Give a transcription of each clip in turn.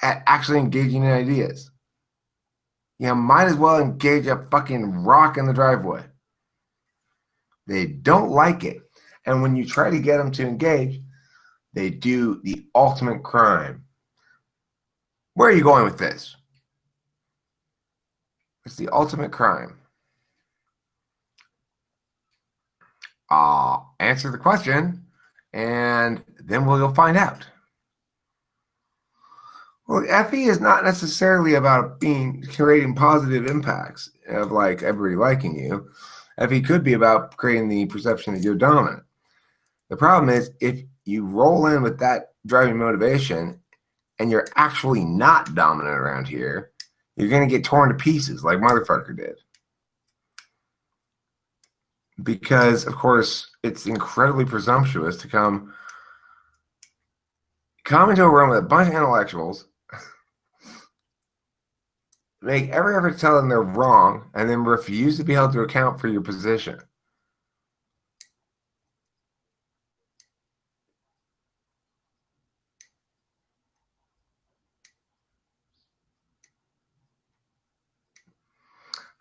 at actually engaging in ideas. You know, might as well engage a fucking rock in the driveway. They don't like it. And when you try to get them to engage, they do the ultimate crime. Where are you going with this? It's the ultimate crime. I'll answer the question, and then we'll find out. Well, FE is not necessarily about creating positive impacts of like everybody liking you. FE could be about creating the perception that you're dominant. The problem is if you roll in with that driving motivation and you're actually not dominant around here, you're going to get torn to pieces like motherfucker did. Because, of course, it's incredibly presumptuous to come into a room with a bunch of intellectuals, make every effort to tell them they're wrong, and then refuse to be held to account for your position.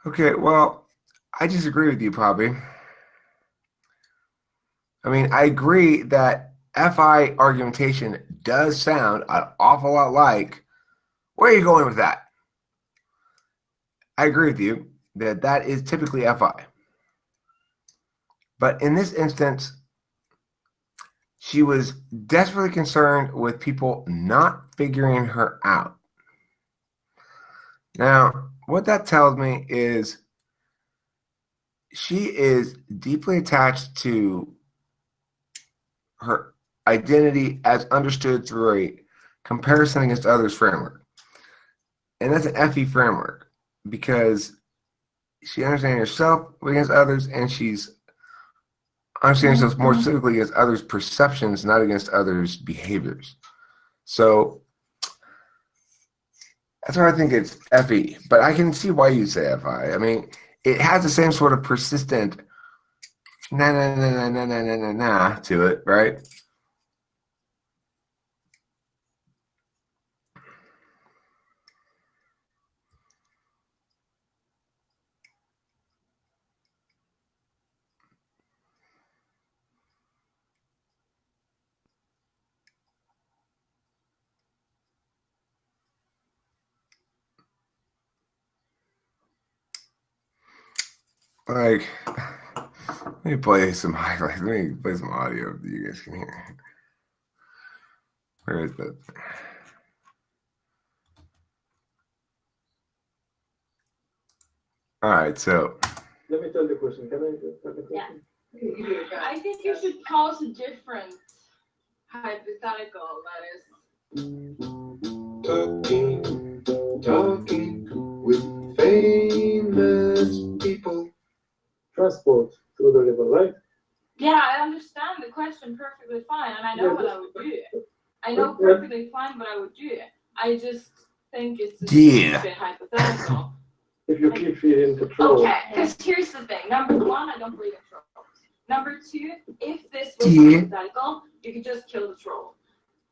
Okay, well, I disagree with you, Poppy. I mean, I agree that FI argumentation does sound an awful lot like, where are you going with that? I agree with you that that is typically FI. But in this instance, she was desperately concerned with people not figuring her out. Now, what that tells me is she is deeply attached to her identity as understood through a comparison against others framework. And that's an FE framework because she understands herself against others, and she's understanding herself more specifically against others' perceptions, not against others' behaviors. So that's why I think it's FE. But I can see why you say FI. I mean, it has the same sort of persistent na to it, right? Like, let me play some highlights. Let me play some audio that you guys can hear. Where is that? All right, so. Let me tell the question. Can I tell the question? Yeah. I think you should pose a different hypothetical that is. Talking with famous people. Transport through the river, right? Yeah, I understand the question perfectly fine, and I know what I would do. I know perfectly fine what I would do. I just think it's a stupid hypothetical. If you keep feeding control. Okay, because here's the thing. Number one, I don't believe in trolls. Number two, if this was hypothetical, you could just kill the troll.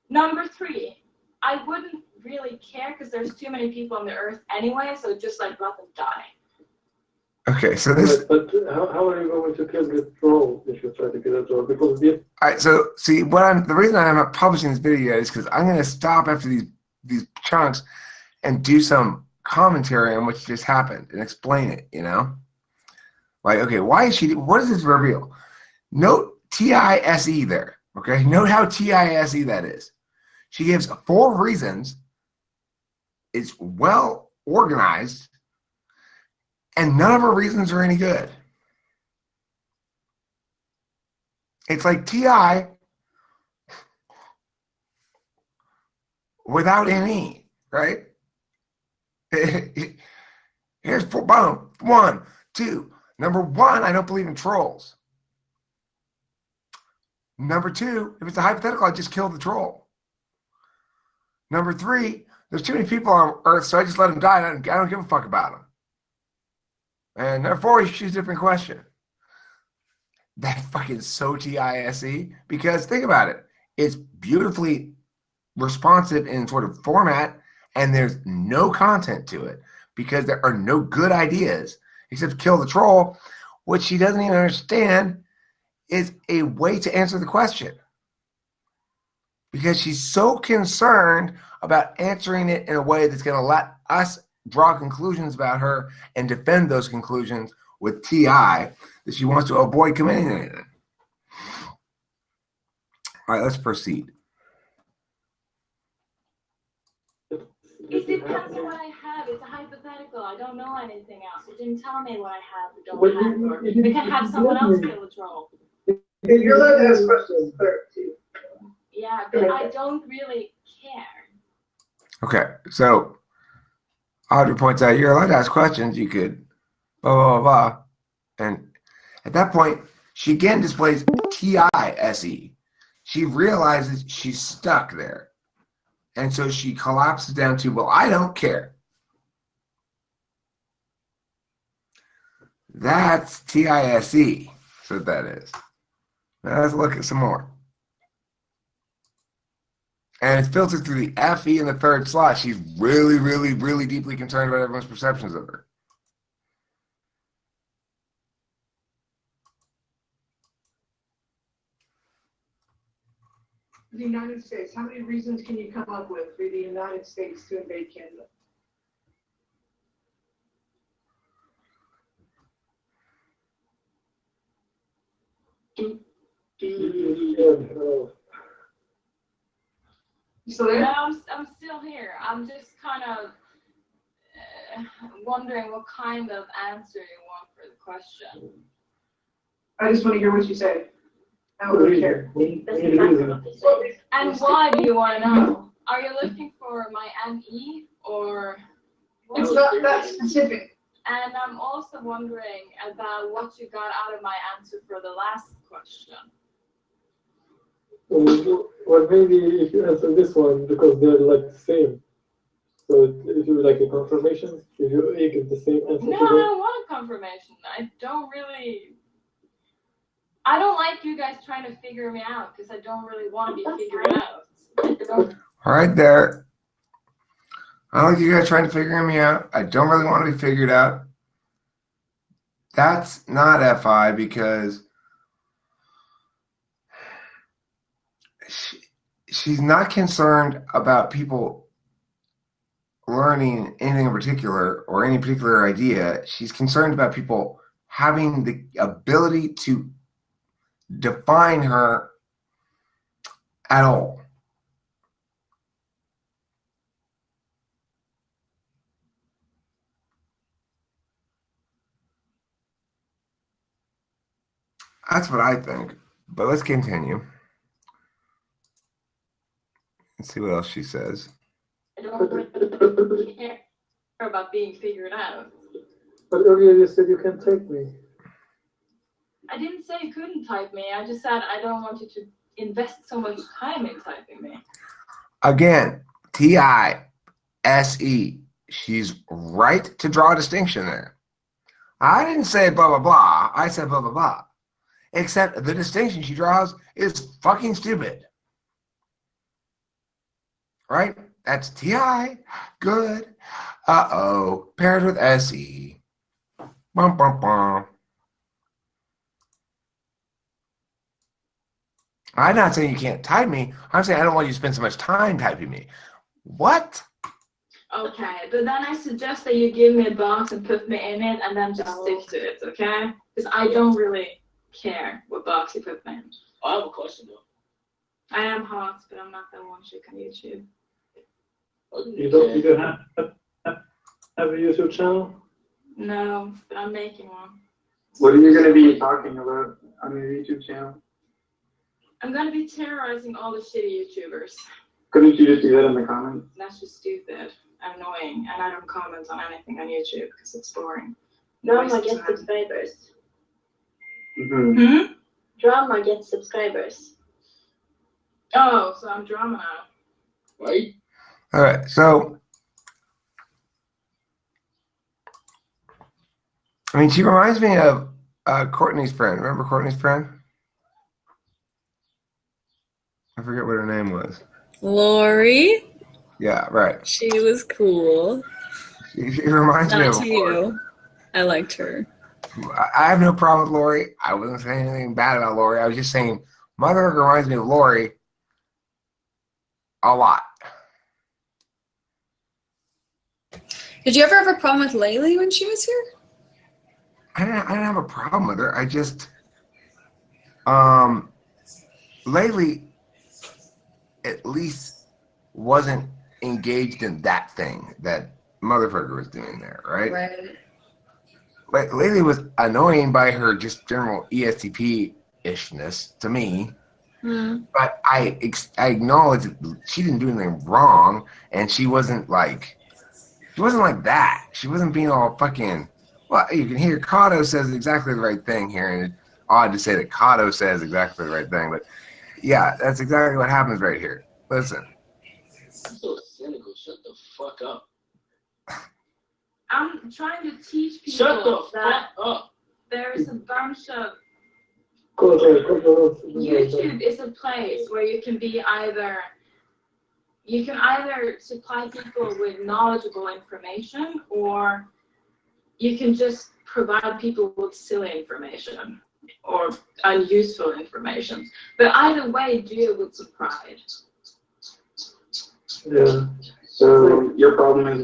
Number three, I wouldn't really care because there's too many people on the earth anyway, so just like let them die. Okay, so this. But how are you going to kill the troll if you try to kill the troll? Because all right, so see the reason I'm not publishing this video is because I'm going to stop after these chunks and do some commentary on what just happened and explain it. You know, like okay, why is she? What does this reveal? Note TISE there. Okay, note how TISE that is. She gives 4 reasons. It's well organized. And none of her reasons are any good. It's like TI without any, right? Here's 4, boom, 1, 2. Number 1, I don't believe in trolls. Number 2, if it's a hypothetical, I just kill the troll. Number 3, there's too many people on Earth, so I just let them die. I don't give a fuck about them. And number 4, you choose a different question. That fucking so TISE, because think about it. It's beautifully responsive in sort of format, and there's no content to it because there are no good ideas except kill the troll, which she doesn't even understand is a way to answer the question. Because she's so concerned about answering it in a way that's going to let us draw conclusions about her and defend those conclusions with TI that she wants to avoid committing anything. All right, let's proceed. It depends on what I have. It's a hypothetical. I don't know anything else. You didn't tell me what I have or But don't have. Or we can have someone else kill the troll. You're allowed to ask questions first, too. Yeah, but I don't really care. Okay, so Audrey points out you're allowed to ask questions. You could blah, blah, blah, blah. And at that point, she again displays TISE. She realizes she's stuck there. And so she collapses down to, well, I don't care. That's TISE. That's what that is. Now let's look at some more. And it's filtered through the FE in the third slot. She's really, really, really deeply concerned about everyone's perceptions of her. The United States, how many reasons can you come up with for the United States to invade Canada? You still there? No, I'm still here. I'm just kind of wondering what kind of answer you want for the question. I just want to hear what you say. I don't really care. And why do you want to know? Are you looking for my ME or? It's not that specific. And I'm also wondering about what you got out of my answer for the last question. Well, maybe if you answer this one, because they're like the same. So if you would like a confirmation, if you give the same answer No, I don't want a confirmation. I don't like you guys trying to figure me out because I don't really want to be figured out. All right, there. I don't like you guys trying to figure me out. I don't really want to be figured out. That's not FI because she's not concerned about people learning anything in particular or any particular idea. She's concerned about people having the ability to define her at all. That's what I think. But let's continue. Let's see what else she says. I don't really care about being figured out. But earlier you said you can take me. I didn't say you couldn't type me. I just said I don't want you to invest so much time in typing me. Again, TISE. She's right to draw a distinction there. I didn't say blah, blah, blah. I said blah, blah, blah. Except the distinction she draws is fucking stupid. Right? That's TI. Good. Uh-oh. Paired with SE. Bum, bum, bum. I'm not saying you can't type me. I'm saying I don't want you to spend so much time typing me. What? Okay, but then I suggest that you give me a box and put me in it and then just stick to it, okay? Because I don't really care what box you put me in. I have a question though. I am hot, but I'm not that one chick on YouTube. You don't have a YouTube channel? No, but I'm making one. What are you going to be talking about on your YouTube channel? I'm gonna be terrorizing all the shitty YouTubers. Couldn't you just do that in the comments? That's just stupid, annoying, and I don't comment on anything on YouTube because it's boring. Drama gets subscribers. Mm-hmm. Drama gets subscribers. Oh, so I'm drama now. Right? All right, so I mean, she reminds me of Courtney's friend. Remember Courtney's friend? I forget what her name was. Lori? Yeah, right. She was cool. She reminds me Not of to Lori. you. I liked her. I have no problem with Lori. I wasn't saying anything bad about Lori. I was just saying Motherfucker reminds me of Lori a lot. Did you ever have a problem with Laylee when she was here? I didn't have a problem with her. I just, Laylee at least wasn't engaged in that thing that Motherfucker was doing there, right? Right. But Laylee was annoying by her just general ESTP-ishness to me. But I acknowledge that she didn't do anything wrong, and she wasn't like that. She wasn't being all fucking. Well, you can hear Kato says exactly the right thing here, and it's odd to say that Kato says exactly the right thing, but yeah, that's exactly what happens right here. Listen. I'm so cynical. Shut the fuck up. I'm trying to teach people Shut the that fuck up. there's a bunch of YouTube YouTube is a place where you can either supply people with knowledgeable information, or you can just provide people with silly information or unuseful information. But either way, do it with some pride. Yeah. So your problem is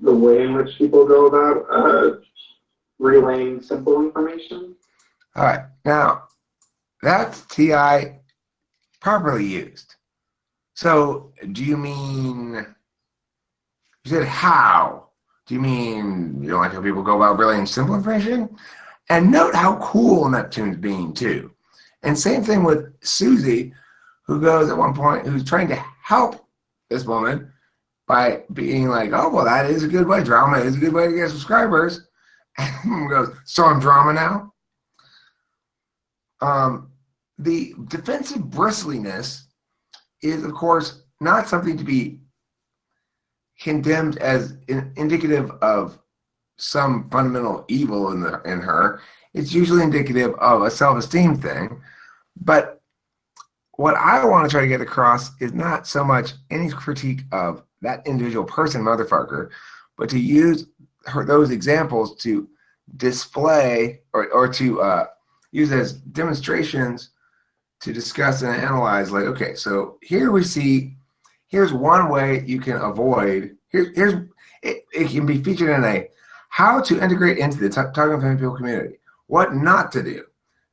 the way in which people go about relaying simple information? All right. Now, that's TI properly used. So, do you mean, you said how? Do you mean you don't like how people go about relaying simple information? And note how cool Neptune's being, too. And same thing with Susie, who goes at one point, who's trying to help this woman by being like, oh, well, that is a good way. Drama is a good way to get subscribers. And goes, so I'm drama now? The defensive bristliness is, of course, not something to be condemned as indicative of some fundamental evil in her. It's usually indicative of a self-esteem thing. But what I want to try to get across is not so much any critique of that individual person, Motherfucker, but to use those examples to display or to use as demonstrations to discuss and analyze, like, okay, so here we see, here's one way you can avoid, it can be featured in a how to integrate into the Talking Family People community, what not to do,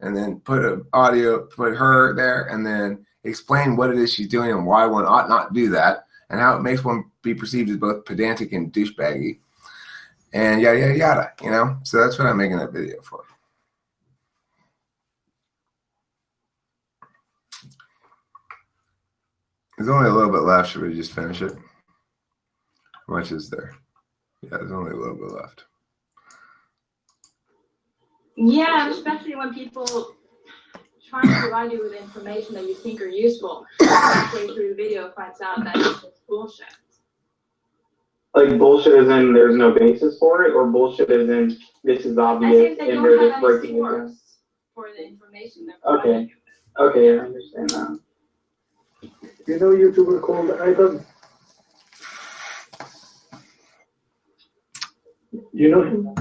and then put an audio, put her there, and then explain what it is she's doing and why one ought not do that, and how it makes one be perceived as both pedantic and douchebaggy, and yada, yada, yada, you know? So that's what I'm making that video for. There's only a little bit left. Should we just finish it? How much is there? Yeah, there's only a little bit left. Yeah, especially when people try to provide you with information that you think are useful, halfway through the video finds out that it's just bullshit. Like bullshit as in there's no basis for it, or bullshit as in this is As obvious if they and don't they're have just any breaking it down? source for the information they're providing you with. Okay, I understand that. You know a YouTuber called Aidan? You know him?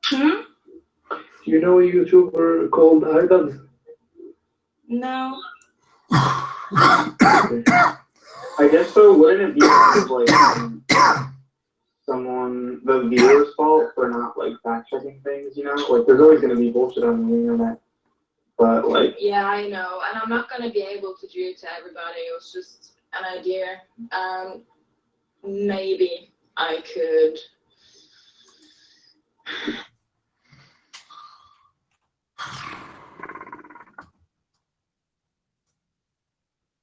Hmm? You know a YouTuber called Aidan? No. I guess so. Wouldn't it be kind of like someone, the viewer's fault for not like fact checking things? You know, like there's always going to be bullshit on the internet, but like. Yeah, I know, and I'm not gonna be able to do it to everybody. It was just an idea. Maybe I could.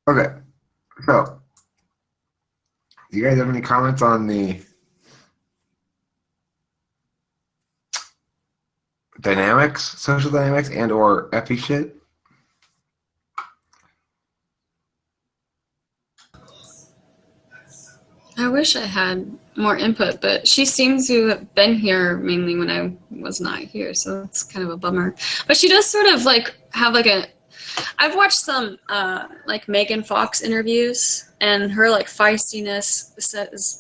Okay, so do you guys have any comments on the dynamics, social dynamics, and or Effie shit? I wish I had more input, but she seems to have been here mainly when I was not here, so that's kind of a bummer. But she does sort of like have like a I've watched some like Megan Fox interviews, and her like feistiness says